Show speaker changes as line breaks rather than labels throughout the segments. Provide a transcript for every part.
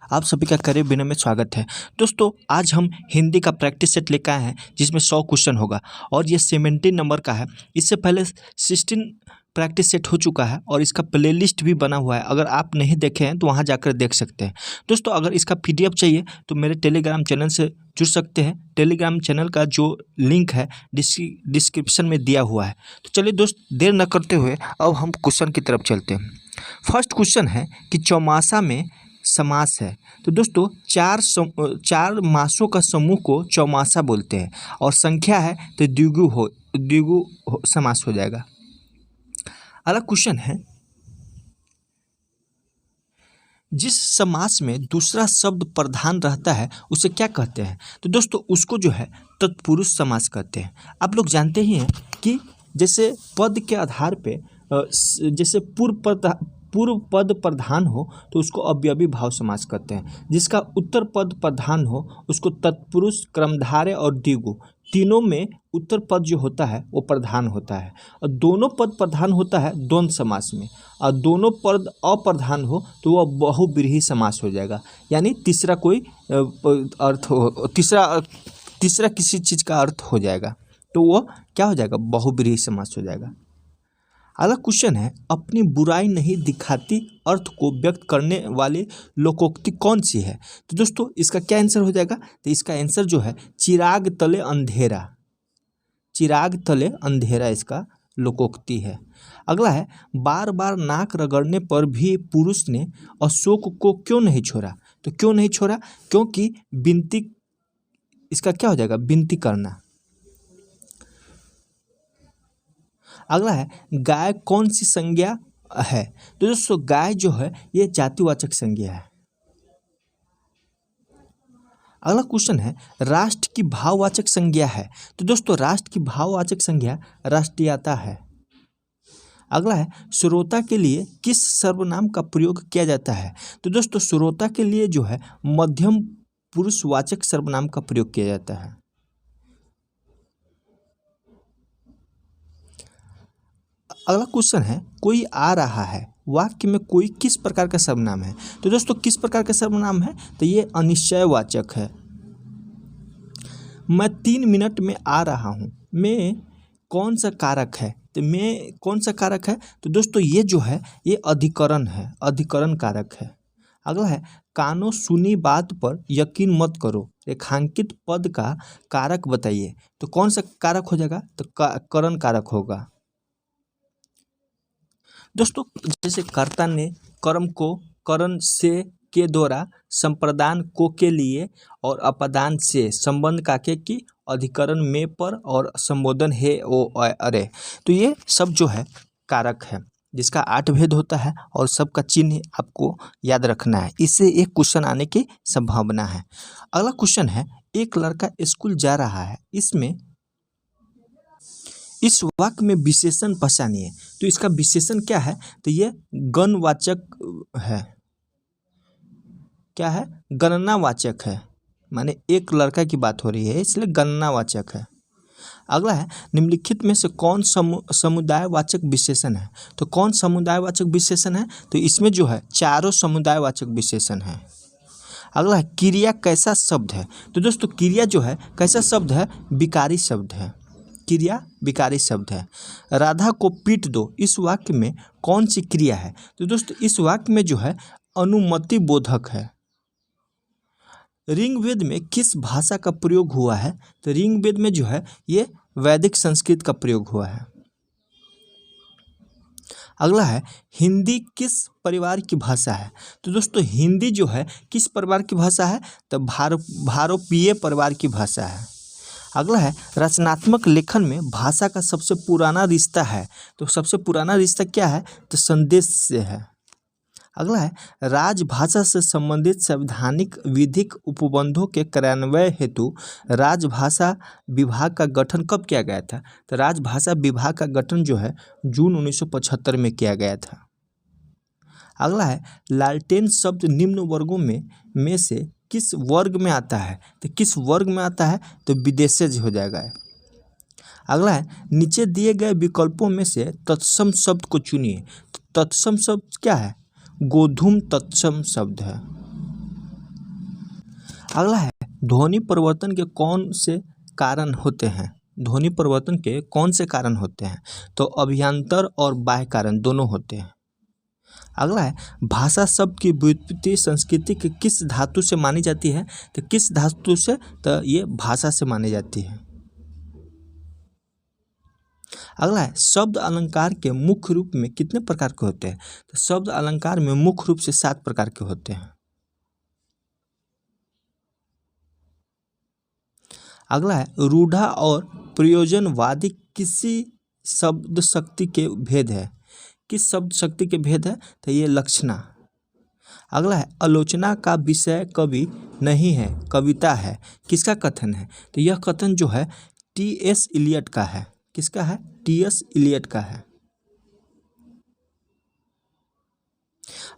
आप सभी का करियर बिना में स्वागत है। दोस्तों, आज हम हिंदी का प्रैक्टिस सेट लेकर आए हैं जिसमें 100 क्वेश्चन होगा और ये 17 नंबर का है। इससे पहले 16 प्रैक्टिस सेट हो चुका है और इसका प्लेलिस्ट भी बना हुआ है। अगर आप नहीं देखे हैं तो वहाँ जाकर देख सकते हैं। दोस्तों, अगर इसका पीडीएफ चाहिए तो मेरे टेलीग्राम चैनल से जुड़ सकते हैं। टेलीग्राम चैनल का जो लिंक है डिस्क्रिप्शन में दिया हुआ है। तो चलिए दोस्त, देर न करते हुए अब हम क्वेश्चन की तरफ चलते हैं। फर्स्ट क्वेश्चन है कि चौमासा में समास है। तो दोस्तों, चार मासों का समूह को चौमासा बोलते हैं और संख्या है तो द्विगु समास हो जाएगा। अगला क्वेश्चन है, जिस समास में दूसरा शब्द प्रधान रहता है उसे क्या कहते हैं? तो दोस्तों, उसको जो है तत्पुरुष समास कहते हैं। आप लोग जानते ही हैं कि जैसे पद के आधार पे जैसे पूर्व पद प्रधान हो तो उसको अवयवी भाव समास कहते हैं। जिसका उत्तर पद प्रधान हो उसको तत्पुरुष, क्रमधारय और द्विगु, तीनों में उत्तर पद जो होता है वो प्रधान होता है। और दोनों पद प्रधान होता है द्वंद्व समास में, और दोनों पद अप्रधान हो तो वह बहुव्रीहि समास हो जाएगा। यानी तीसरा कोई अर्थ हो, तीसरा किसी चीज़ का अर्थ हो जाएगा तो वह क्या हो जाएगा? बहुव्रीहि समास हो जाएगा। अगला क्वेश्चन है, अपनी बुराई नहीं दिखाती अर्थ को व्यक्त करने वाली लोकोक्ति कौन सी है? तो दोस्तों, इसका क्या आंसर हो जाएगा? तो इसका आंसर जो है चिराग तले अंधेरा, चिराग तले अंधेरा इसका लोकोक्ति है। अगला है, बार बार नाक रगड़ने पर भी पुरुष ने अशोक को क्यों नहीं छोड़ा? तो क्यों नहीं छोड़ा? क्योंकि विनती, इसका क्या हो जाएगा? विनती करना। अगला है, गाय कौन सी संज्ञा है? तो दोस्तों, गाय जो है ये जातिवाचक संज्ञा है। अगला क्वेश्चन है, राष्ट्र की भाववाचक संज्ञा है? तो दोस्तों, राष्ट्र की भाववाचक संज्ञा राष्ट्रीयता है। अगला है, श्रोता के लिए किस सर्वनाम का प्रयोग किया जाता है? तो दोस्तों, श्रोता के लिए जो है मध्यम पुरुषवाचक सर्वनाम का प्रयोग किया जाता है। अगला क्वेश्चन है, कोई आ रहा है वाक्य में कोई किस प्रकार का सर्वनाम है? तो दोस्तों, किस प्रकार का सर्वनाम है? तो ये अनिश्चयवाचक है। मैं 3 मिनट में आ रहा हूँ, में कौन सा कारक है? तो में कौन सा कारक है? तो दोस्तों, ये जो है ये अधिकरण है, अधिकरण कारक है। अगला है, कानों सुनी बात पर यकीन मत करो, रेखांकित पद का कारक बताइए। तो कौन सा कारक हो जाएगा? तो करण कारक होगा। दोस्तों, जैसे कर्ता ने कर्म को करण से के द्वारा, संप्रदान को के लिए और अपदान से, संबंध का के की, अधिकरण में पर और संबोधन है ओ अरे। तो ये सब जो है कारक है जिसका 8 भेद होता है और सबका चिन्ह आपको याद रखना है। इससे एक क्वेश्चन आने की संभावना है। अगला क्वेश्चन है, एक लड़का स्कूल जा रहा है, इसमें इस वाक्य में विशेषण पहचानिए। तो इसका विशेषण क्या है? तो ये गणवाचक है। क्या है? गणनावाचक है। माने एक लड़का की बात हो रही है इसलिए गणनावाचक है। अगला है, निम्नलिखित में से कौन समुदायवाचक विशेषण है? तो कौन समुदायवाचक विशेषण है? तो इसमें जो है चारों समुदायवाचक विशेषण है। अगला है, क्रिया कैसा शब्द है? तो दोस्तों, क्रिया जो है कैसा शब्द है? विकारी शब्द है। क्रिया विकारी शब्द है। राधा को पीट दो, इस वाक्य में कौन सी क्रिया है? तो दोस्तों, इस वाक्य में जो है अनुमति बोधक है। ऋग्वेद में किस भाषा का प्रयोग हुआ है? तो ऋग्वेद में जो है ये वैदिक संस्कृत का प्रयोग हुआ है। अगला है, हिंदी किस परिवार की भाषा है? तो दोस्तों, हिंदी जो है किस परिवार की भाषा है? तो भारोपीय परिवार की भाषा है। अगला है, रचनात्मक लेखन में भाषा का सबसे पुराना रिश्ता है। तो सबसे पुराना रिश्ता क्या है? तो संदेश से है। अगला है, राजभाषा से संबंधित संवैधानिक विधिक उपबंधों के कार्यान्वयन हेतु राजभाषा विभाग का गठन कब किया गया था? तो राजभाषा विभाग का गठन जो है जून 1975 में किया गया था। अगला है, लालटेन शब्द निम्न वर्गों में से किस वर्ग में आता है? तो किस वर्ग में आता है? तो विदेशज हो जाएगा। अगला है, नीचे दिए गए विकल्पों में से तत्सम शब्द को चुनिए। तत्सम शब्द क्या है? गोधूम तत्सम शब्द है। अगला है ध्वनि परिवर्तन के कौन से कारण होते हैं। ध्वनि परिवर्तन के कौन से कारण होते हैं। तो अभ्यंतर और बाह्य कारण दोनों होते हैं। अगला है भाषा शब्द की व्युत्पत्ति संस्कृति के किस धातु से मानी जाती है। तो किस धातु से, तो ये भाषा से मानी जाती है। अगला है शब्द अलंकार के मुख्य रूप में कितने प्रकार के होते हैं। तो शब्द अलंकार में मुख्य रूप से 7 प्रकार के होते हैं। अगला है रूढ़ा और प्रयोजनवादी किसी शब्द शक्ति के भेद है। किस शब्द शक्ति के भेद है। तो ये लक्षणा। अगला है आलोचना का विषय कवि नहीं है, कविता है। किसका कथन है। तो यह कथन जो है टी.एस. इलियट का है। किसका है। टी.एस. इलियट का है।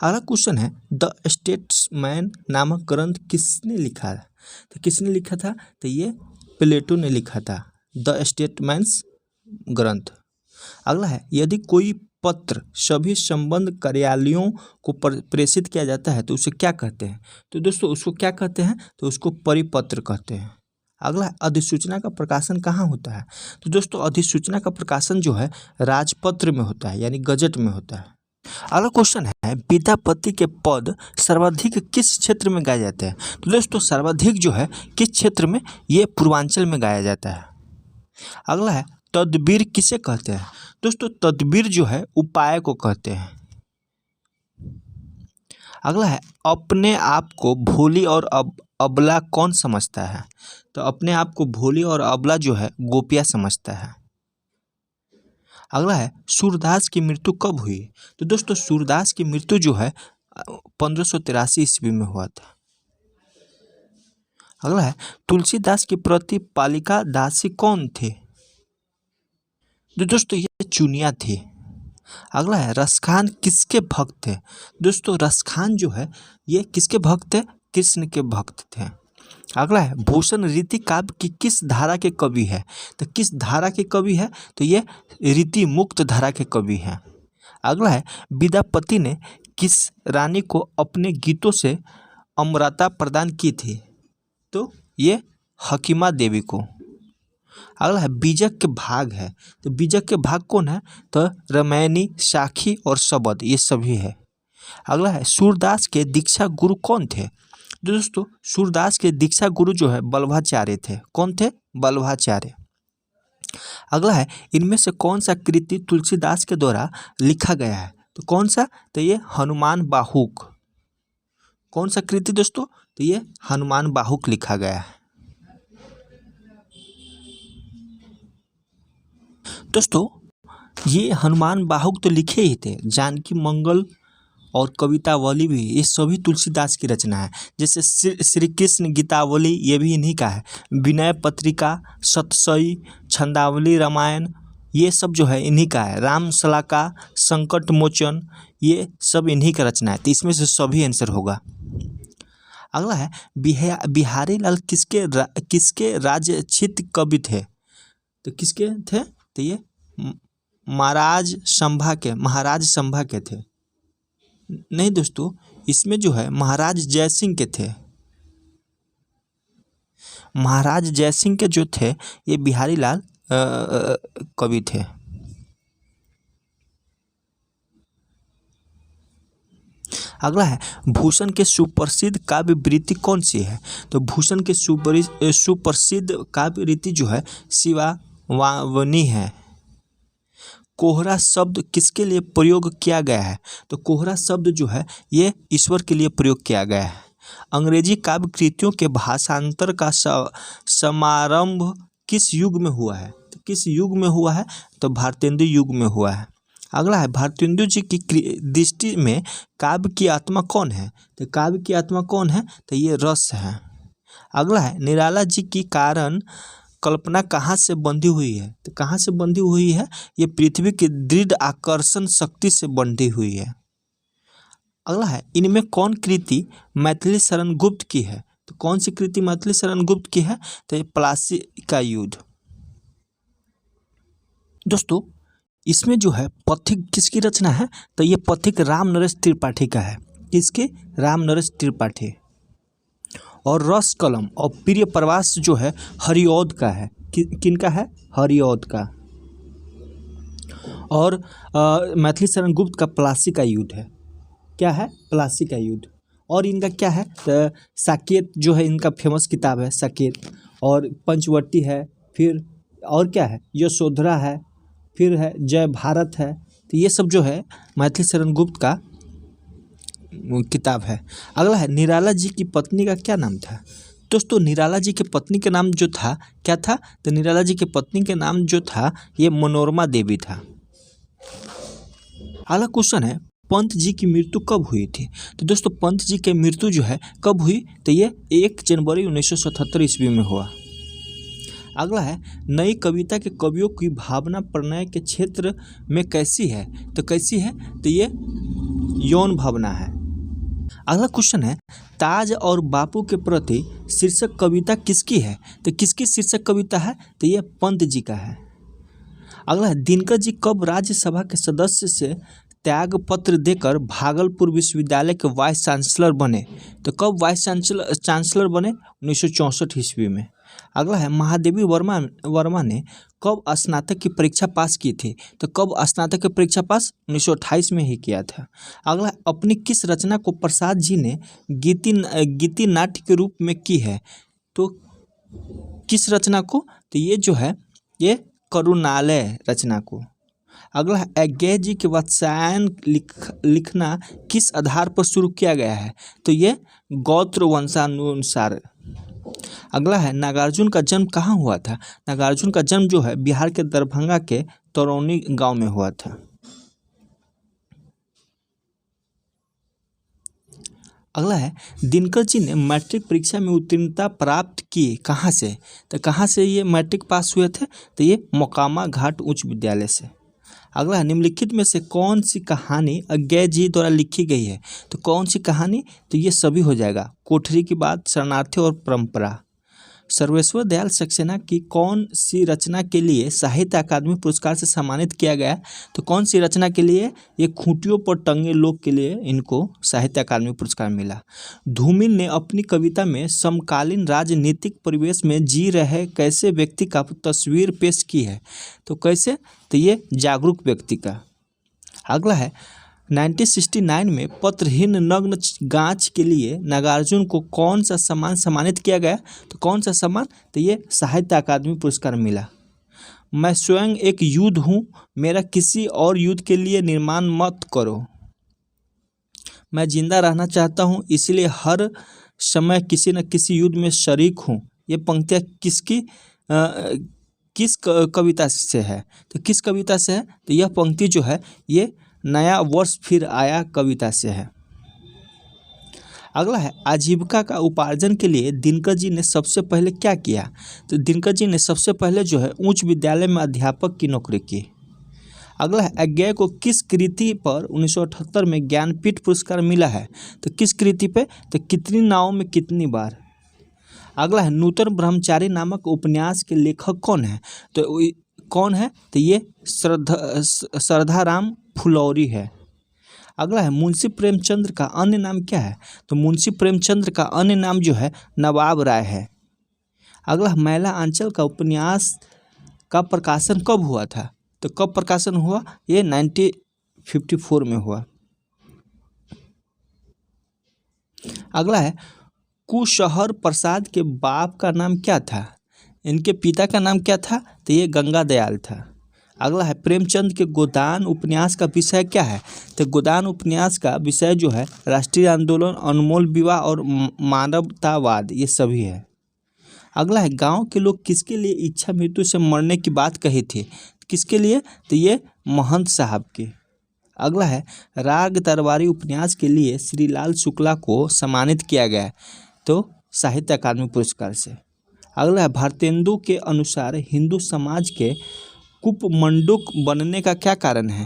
अगला क्वेश्चन है द स्टेट्समैन नामक ग्रंथ किसने लिखा है। तो किसने लिखा था। तो ये प्लेटो ने लिखा था, द स्टेट्समैन्स ग्रंथ। अगला है यदि कोई पत्र सभी संबंध कार्यालयों को प्रेषित किया जाता है तो उसे क्या कहते हैं। तो दोस्तों उसको क्या कहते हैं। तो उसको परिपत्र कहते हैं। अगला है अधिसूचना का प्रकाशन कहाँ होता है। तो दोस्तों अधिसूचना का प्रकाशन जो है राजपत्र में होता है, यानी गजट में होता है। अगला क्वेश्चन है विद्यापति के पद सर्वाधिक किस क्षेत्र में गाए जाते हैं। तो दोस्तों सर्वाधिक जो है किस क्षेत्र में, ये पूर्वांचल में गाया जाता है। अगला है तदबीर किसे कहते हैं। दोस्तों तदबीर जो है उपाय को कहते हैं। अगला है अपने आप को भोली और अबला कौन समझता है। तो अपने आप को भोली और अबला जो है गोपिया समझता है। अगला है सूरदास की मृत्यु कब हुई। तो दोस्तों सूरदास की मृत्यु जो है 1583 ईस्वी में हुआ था। अगला है तुलसीदास की प्रति पालिका दासी कौन थे। तो दोस्तों ये चुनिया थी। अगला है रसखान किसके भक्त थे। दोस्तों रसखान जो है ये किसके भक्त थे, कृष्ण के भक्त थे। अगला है भूषण रीति काव्य की किस धारा के कवि है। तो किस धारा के कवि है। तो ये रीति मुक्त धारा के कवि हैं। अगला है विद्यापति ने किस रानी को अपने गीतों से अमरता प्रदान की थी। तो ये हकीमा देवी को। अगला है बीजक के भाग है। तो बीजक के भाग कौन है। तो रामायणी, साखी और शबद, ये सभी है। अगला है सूरदास के दीक्षा गुरु कौन थे। दोस्तों सूरदास के दीक्षा गुरु जो है बल्लभाचार्य थे। कौन थे, बल्लभाचार्य। अगला है इनमें से कौन सा कृति तुलसीदास के द्वारा लिखा गया है। तो कौन सा। तो ये हनुमान बाहुक। कौन सा कृति दोस्तों। तो ये हनुमान बाहुक लिखा गया है। दोस्तों ये हनुमान बाहुक तो लिखे ही थे, जानकी मंगल और कवितावली भी, ये सभी तुलसीदास की रचना है। जैसे श्री कृष्ण गीतावली ये भी इन्हीं का है। विनय पत्रिका, सतसई, छंदावली, रामायण, ये सब जो है इन्हीं का है। राम शलाका, संकट मोचन, ये सब इन्हीं का रचना है। तो इसमें से सभी आंसर होगा। अगला है बिहारी लाल किसके राजचित कवि थे। तो किसके थे। तो ये महाराज संभा के थे। नहीं दोस्तों इसमें जो है महाराज जयसिंह के थे। महाराज जयसिंह के जो थे ये बिहारी लाल कवि थे। अगला है भूषण के सुप्रसिद्ध काव्य वृत्ति कौन सी है। तो भूषण के सुप्रसिद्ध काव्य वृत्ति जो है शिवावावनी है। कोहरा शब्द किसके लिए प्रयोग किया गया है। तो कोहरा शब्द जो है ये ईश्वर के लिए प्रयोग किया गया है। अंग्रेजी काव्य कृतियों के भाषांतर का समारंभ किस युग में हुआ है। तो किस युग में हुआ है। तो भारतेंदु युग में हुआ है। अगला है भारतेंदु जी की दृष्टि में काव्य की आत्मा कौन है। तो काव्य की आत्मा कौन है। तो ये रस है। अगला है निराला जी की कारण कल्पना कहाँ से बंधी हुई है। तो कहाँ से बंधी हुई है। ये पृथ्वी की दृढ़ आकर्षण शक्ति से बंधी हुई है। अगला है इनमें कौन कृति मैथिली शरण गुप्त की है। तो कौन सी कृति मैथिली शरण गुप्त की है। तो ये प्लासी का युद्ध। दोस्तों इसमें जो है पथिक किसकी रचना है। तो ये पथिक राम नरेश त्रिपाठी का है। किसके, राम नरेश त्रिपाठी। और रस कलम और प्रिय प्रवास जो है हरिऔध का है। किनका है? हरिऔध का। और मैथिली शरण गुप्त का प्लासी का युद्ध है। क्या है? प्लासी का युद्ध। और इनका क्या है? तो साकेत जो है इनका फेमस किताब है साकेत, और पंचवटी है, फिर और क्या है? यशोधरा है, फिर है जय भारत है। तो ये सब जो है मैथिली शरण गुप्त का किताब है। अगला है निराला जी की पत्नी का क्या नाम था? दोस्तों निराला जी की पत्नी के नाम जो था क्या था? तो निराला जी की पत्नी के नाम जो था ये मनोरमा देवी था। अगला क्वेश्चन है पंत जी की मृत्यु कब हुई थी? तो दोस्तों पंत जी की मृत्यु जो है कब हुई? तो ये 1 जनवरी 1977 ईस्वी में हुआ। अगला है नई कविता के कवियों की भावना प्रणय के क्षेत्र में कैसी है? तो कैसी है? तो ये यौन भावना है। अगला क्वेश्चन है ताज और बापू के प्रति शीर्षक कविता किसकी है? तो किसकी शीर्षक कविता है? तो ये पंत जी का है। अगला है दिनकर जी कब राज्यसभा के सदस्य से त्याग पत्र देकर भागलपुर विश्वविद्यालय के वाइस चांसलर बने? तो कब वाइस चांसलर बने? 1964 ईस्वी में। अगला है महादेवी वर्मा ने कब स्नातक की परीक्षा पास की थी? तो कब स्नातक की परीक्षा पास? 1928 में ही किया था। अगला अपनी किस रचना को प्रसाद जी ने गीति नाट्य के रूप में की है? तो किस रचना को? तो ये जो है ये करुणालय रचना को। अगला है अज्ञेय जी के वात्स्यायन लिखना किस आधार पर शुरू किया गया है? तो ये गौत्र वंशानुसार। अगला है नागार्जुन का जन्म कहाँ हुआ था? नागार्जुन का जन्म जो है बिहार के दरभंगा के तरौनी गांव में हुआ था। अगला है दिनकर जी ने मैट्रिक परीक्षा में उत्तीर्णता प्राप्त की कहाँ से? तो कहाँ से ये मैट्रिक पास हुए थे? तो ये मोकामा घाट उच्च विद्यालय से। अगला है निम्नलिखित में से कौन सी कहानी अज्ञेय जी द्वारा लिखी गई है? तो कौन सी कहानी? तो ये सभी हो जाएगा, कोठरी की बात, शरणार्थी और परंपरा। सर्वेश्वर दयाल सक्सेना की कौन सी रचना के लिए साहित्य अकादमी पुरस्कार से सम्मानित किया गया? तो कौन सी रचना के लिए? ये खूंटियों पर टंगे लोग के लिए इनको साहित्य अकादमी पुरस्कार मिला। धूमिल ने अपनी कविता में समकालीन राजनीतिक परिवेश में जी रहे कैसे व्यक्ति का तस्वीर पेश की है? तो कैसे? तो ये जागरूक व्यक्ति का। अगला है 1969 में पत्रहीन नग्न गाछ के लिए नागार्जुन को कौन सा सम्मान सम्मानित किया गया? तो कौन सा सम्मान? तो ये साहित्य अकादमी पुरस्कार मिला। मैं स्वयं एक युद्ध हूँ, मेरा किसी और युद्ध के लिए निर्माण मत करो। मैं जिंदा रहना चाहता हूँ, इसलिए हर समय किसी न किसी युद्ध में शरीक हूँ। ये पंक्तियाँ किस कविता से है? तो किस कविता से है? तो यह पंक्ति जो है ये नया वर्ष फिर आया कविता से है। अगला है आजीविका का उपार्जन के लिए दिनकर जी ने सबसे पहले क्या किया? तो दिनकर जी ने सबसे पहले जो है उच्च विद्यालय में अध्यापक की नौकरी की। अगला है अज्ञेय को किस कृति पर 1978 में ज्ञानपीठ पुरस्कार मिला है? तो किस कृति पे? तो कितनी नावों में कितनी बार। अगला है नूतन ब्रह्मचारी नामक उपन्यास के लेखक कौन है? तो कौन है? तो ये श्रद्धाराम फुलौरी है। अगला है मुंशी प्रेमचंद्र का अन्य नाम क्या है? तो मुंशी प्रेमचंद्र का अन्य नाम जो है नवाब राय है। अगला मैला आंचल का उपन्यास का प्रकाशन कब हुआ था? तो कब प्रकाशन हुआ? ये 1954 में हुआ। अगला है कुशहर प्रसाद के बाप का नाम क्या था? इनके पिता का नाम क्या था? तो ये गंगा दयाल था। अगला है प्रेमचंद के गोदान उपन्यास का विषय क्या है? तो गोदान उपन्यास का विषय जो है राष्ट्रीय आंदोलन, अनमोल विवाह और मानवतावाद, ये सभी है। अगला है गांव के लोग किसके लिए इच्छा मृत्यु से मरने की बात कही थी? किसके लिए? तो ये महंत साहब की। अगला है राग तरवारी उपन्यास के लिए श्रीलाल शुक्ला को सम्मानित किया गया, तो साहित्य अकादमी पुरस्कार से। अगला है भारतेंदु के अनुसार हिंदू समाज के कुपमंडूक बनने का क्या कारण है?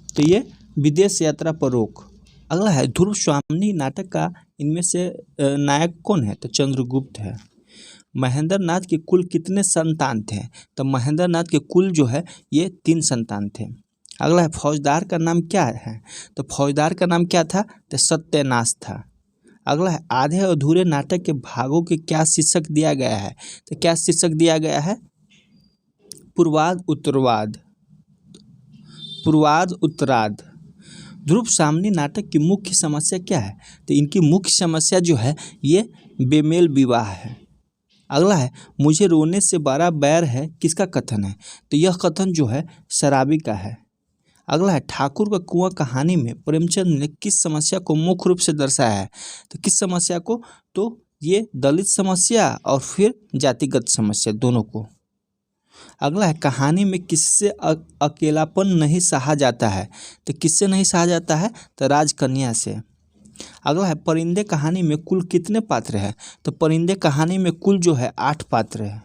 तो ये विदेश यात्रा पर रोक। अगला है ध्रुव स्वामी नाटक का इनमें से नायक कौन है? तो चंद्रगुप्त है। महेंद्र नाथ के कुल कितने संतान थे? तो महेंद्र नाथ के कुल जो है ये 3 संतान थे। अगला है फौजदार का नाम क्या है? तो फौजदार का नाम क्या था? तो सत्यनाश था। अगला है आधे अधूरे नाटक के भागों के क्या शीर्षक दिया गया है? तो क्या शीर्षक दिया गया है? पूर्वाध उत्तरवाद, पूर्वाध उत्तरार्ध। ध्रुव सामनी नाटक की मुख्य समस्या क्या है? तो इनकी मुख्य समस्या जो है ये बेमेल विवाह है। अगला है मुझे रोने से बड़ा बैर है, किसका कथन है? तो यह कथन जो है शराबी का है। अगला है ठाकुर का कुआं कहानी में प्रेमचंद ने किस समस्या को मुख्य रूप से दर्शाया है? तो किस समस्या को? तो ये दलित समस्या और फिर जातिगत समस्या दोनों को। अगला है कहानी में किससे अकेलापन नहीं सहा जाता है? तो किससे नहीं सहा जाता है? तो राजकन्या से। अगला है परिंदे कहानी में कुल कितने पात्र हैं? तो परिंदे कहानी में कुल जो है 8 पात्र है।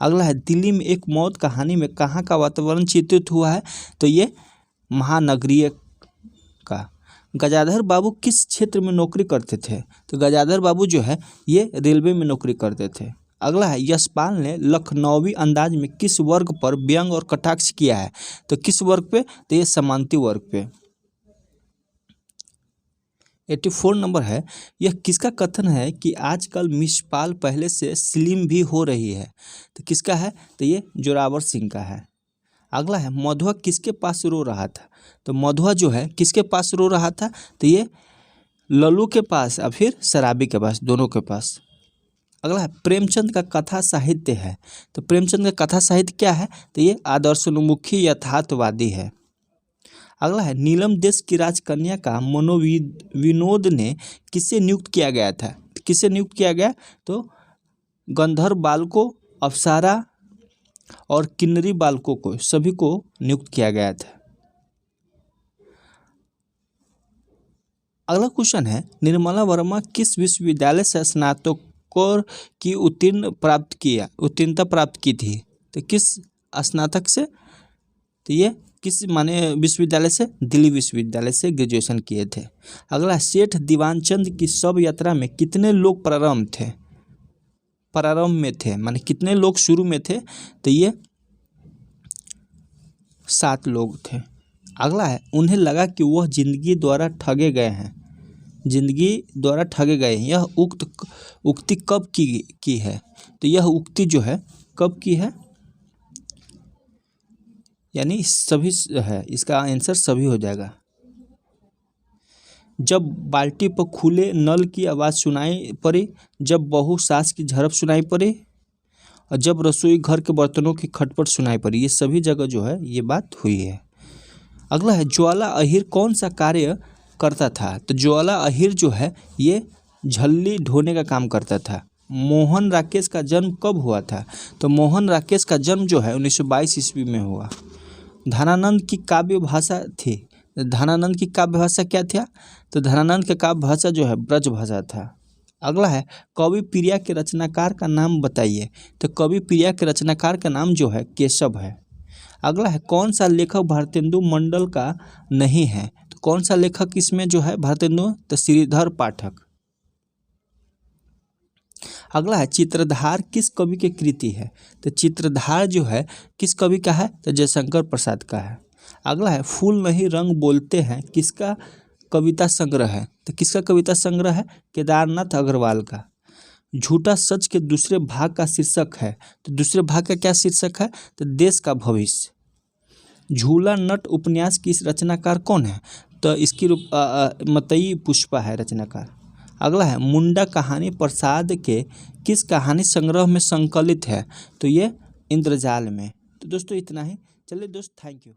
अगला है दिल्ली में एक मौत कहानी में कहाँ का वातावरण चित्रित हुआ है? तो ये महानगरीय का। गजाधर बाबू किस क्षेत्र में नौकरी करते थे? तो गजाधर बाबू जो है ये रेलवे में नौकरी करते थे। अगला है यशपाल ने लखनवी अंदाज में किस वर्ग पर व्यंग और कटाक्ष किया है? तो किस वर्ग पे? तो ये समांती वर्ग पे। 84 नंबर है यह किसका कथन है कि आजकल मिस पाल पहले से स्लिम भी हो रही है? तो किसका है? तो ये जोरावर सिंह का है। अगला है मधुआ किसके पास रो रहा था? तो मधुआ जो है किसके पास रो रहा था? तो ये लल्लू के पास और फिर शराबी के पास, दोनों के पास। अगला है प्रेमचंद का कथा साहित्य है। तो प्रेमचंद का कथा साहित्य क्या है? तो ये आदर्शोन्मुखी यथार्थवादी है। अगला है नीलम देश की राजकन्या का मनोविनोद ने किससे नियुक्त किया गया था? किससे नियुक्त किया गया? तो गंधर्व बालकों, अप्सरा और किन्नरी बालकों को सभी को नियुक्त किया गया था। अगला क्वेश्चन है निर्मला वर्मा किस विश्वविद्यालय से स्नातकोत्तर की उत्तीर्णता प्राप्त की थी? तो किस स्नातक से? तो ये किस माने विश्वविद्यालय से? दिल्ली विश्वविद्यालय से ग्रेजुएशन किए थे। अगला सेठ दीवानचंद की शव यात्रा में कितने लोग प्रारंभ में थे माने कितने लोग शुरू में थे? तो ये 7 लोग थे। अगला है उन्हें लगा कि वह जिंदगी द्वारा ठगे गए हैं, यह उक्ति कब की है? तो यह उक्ति जो है कब की है? यानी सभी है, इसका आंसर सभी हो जाएगा। जब बाल्टी पर खुले नल की आवाज़ सुनाई पड़ी, जब बहू सास की झड़प सुनाई पड़ी और जब रसोई घर के बर्तनों की खटपट सुनाई पड़ी, ये सभी जगह जो है ये बात हुई है। अगला है ज्वाला अहिर कौन सा कार्य करता था? तो ज्वाला अहिर जो है ये झल्ली ढोने का काम करता था। मोहन राकेश का जन्म कब हुआ था? तो मोहन राकेश का जन्म जो है 1922 ईस्वी में हुआ। धनानंद की काव्य भाषा थी, धनानंद की काव्य भाषा क्या था? तो धनानंद का काव्य भाषा जो है ब्रज भाषा था। अगला है कवि प्रिया के रचनाकार का नाम बताइए। तो कवि प्रिया के रचनाकार का नाम जो है केशव है। अगला है कौन सा लेखक भारतेंदु मंडल का नहीं है? तो कौन सा लेखक इसमें जो है भारतेंदु? तो श्रीधर पाठक। अगला है चित्रधार किस कवि की कृति है? तो चित्रधार जो है किस कवि का है? तो जयशंकर प्रसाद का है। अगला है फूल नहीं रंग बोलते हैं किसका कविता संग्रह है? तो किसका कविता संग्रह है? केदारनाथ अग्रवाल का। झूठा सच के दूसरे भाग का शीर्षक है। तो दूसरे भाग का क्या शीर्षक है? तो देश का भविष्य। झूला नट उपन्यास की रचनाकार कौन है? तो इसकी मतई पुष्पा है रचनाकार। अगला है मुंडा कहानी प्रसाद के किस कहानी संग्रह में संकलित है? तो ये इंद्रजाल में। तो दोस्तों इतना ही। चलिए दोस्त, थैंक यू।